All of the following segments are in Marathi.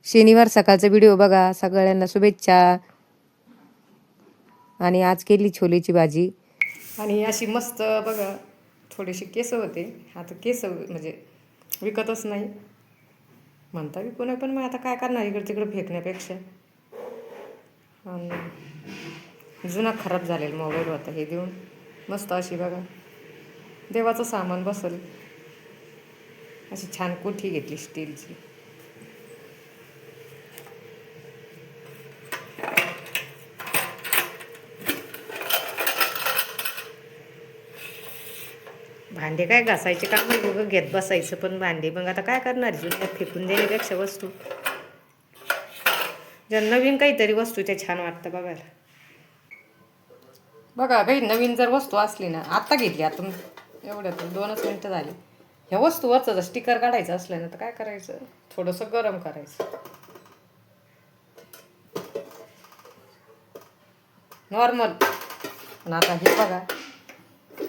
शनिवार सकाळचा व्हिडिओ बघा. सगळ्यांना शुभेच्छा. आणि आज केली छोलेची भाजी. आणि अशी मस्त बघा थोडेसे केस होते. आता केस म्हणजे विकतच नाही म्हणता विकून, पण मग आता काय करणार इकडे तिकडे फेकण्यापेक्षा. आणि जुना खराब झालेला मोबाईल होता हे देऊन मस्त अशी बघा देवाचं सामान बसल अशी छान कोठी घेतली स्टीलची. भांडे काय घासायचे काम नाही, घेत बसायचं. पण भांडे मग आता काय करणार, जुन्यात फेकून देण्यापेक्षा वस्तू जर नवीन काहीतरी वस्तू ते छान वाटतं बघायला. बघा काही नवीन जर वस्तू असली ना, आत्ता घेतली आता एवढ्यात 2च मिनटं झाली, ह्या वस्तूवरचं जर स्टिकर काढायचं असलं ना तर काय करायचं, थोडंसं गरम करायचं नॉर्मल. पण आता हे बघा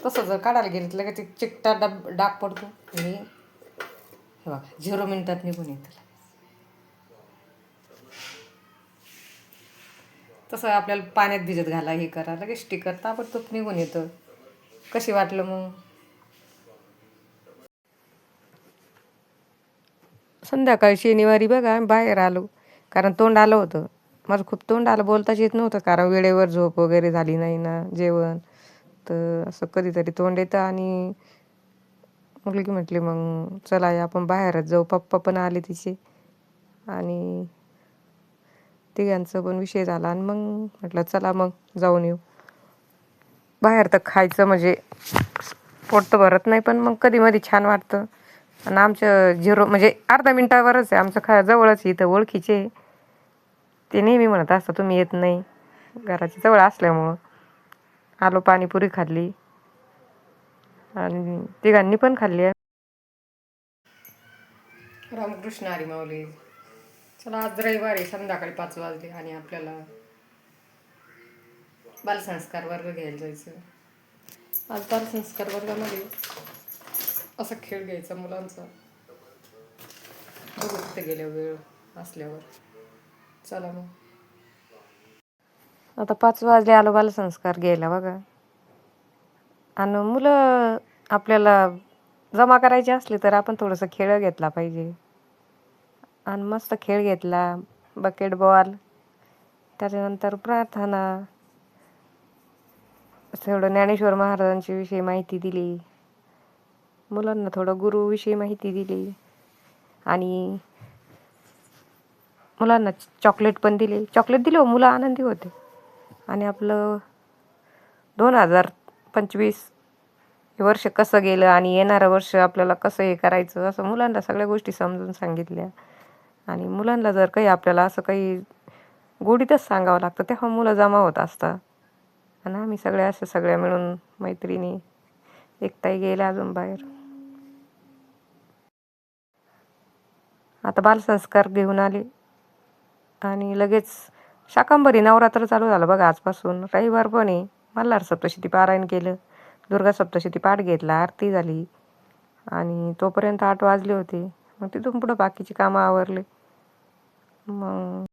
तसं जर काढायला गेलं की ते चिकटा डाग पडतो आणि हे बघा 0 मिनिटात निघून येतं. तसं आपल्याला पाण्यात भिजत घाला हे करा लगेच स्टिकर ताबडतोब निघून येतं. कशी वाटलं मग. संध्याकाळी शनिवारी बघा बाहेर आलो, कारण तोंड आलं होतं माझं, खूप तोंड आलं, बोलताच येत नव्हतं कारण वेळेवर झोप वगैरे झाली नाही ना, जेवण तर असं कधीतरी तोंड येतं. आणि मुलगी म्हटली मग चला आपण बाहेरच जाऊ. पप्पा पण आले तिचे आणि तिघांचं पण विषय झाला आणि मग म्हटलं चला मग जाऊन येऊ. बाहेर तर खायचं म्हणजे पोट तर भरत नाही, पण मग कधी मधी छान वाटतं. आणि आमचं 0 म्हणजे अर्धा मिनटावरच आहे आमचं, जवळच इथं ओळखीचे. ते नेहमी म्हणत असतं तुम्ही येत नाही, घराच्या जवळ असल्यामुळं. आलो, पाणीपुरी खाल्ली आणि तिघांनी पण खाल्ली आहे. रामकृष्ण हरी माऊली. चला आज रविवारी संध्याकाळी 5 वाजले आणि आपल्याला बालसंस्कार वर्ग घ्यायला जायचं. आज बालसंस्कार वर्गामध्ये असा खेळ घ्यायचा मुलांचा, बघू तिथे गेल्यावर वेळ असल्यावर. चला मग आता 5 वाजले, आलो बालसंस्कार घ्यायला बघा. आणि मुलं आपल्याला जमा करायची असली तर आपण थोडंसं खेळ घेतला पाहिजे. आणि मस्त खेळ घेतला, बकेट बॉल, त्याच्यानंतर प्रार्थना, थोडं ज्ञानेश्वर महाराजांची विषयी माहिती दिली, मुलांना थोडं गुरुविषयी माहिती दिली आणि मुलांना चॉकलेट पण दिले. चॉकलेट दिले, मुलं आनंदी होते. आणि आपलं 2025 हे वर्ष कसं गेलं आणि येणारं वर्ष आपल्याला कसं हे करायचं असं मुलांना सगळ्या गोष्टी समजून सांगितल्या. आणि मुलांना जर काही आपल्याला असं काही गोडीतच सांगावं लागतं तेव्हा मुलं जमा होत असतात. आणि आम्ही सगळ्या मिळून मैत्रिणी, एकताई गेल्या अजून बाहेर. आता बालसंस्कार घेऊन आले आणि लगेच शाकंभरी नवरात्र चालू झालं बघा आजपासून. रविवार पण आहे. मल्हार सप्तशती पारायण केलं, दुर्गा सप्तशती पाठ घेतला, आरती झाली आणि तोपर्यंत 8 वाजले होते. मग तिथून पुढं बाकीची कामं आवरले. मग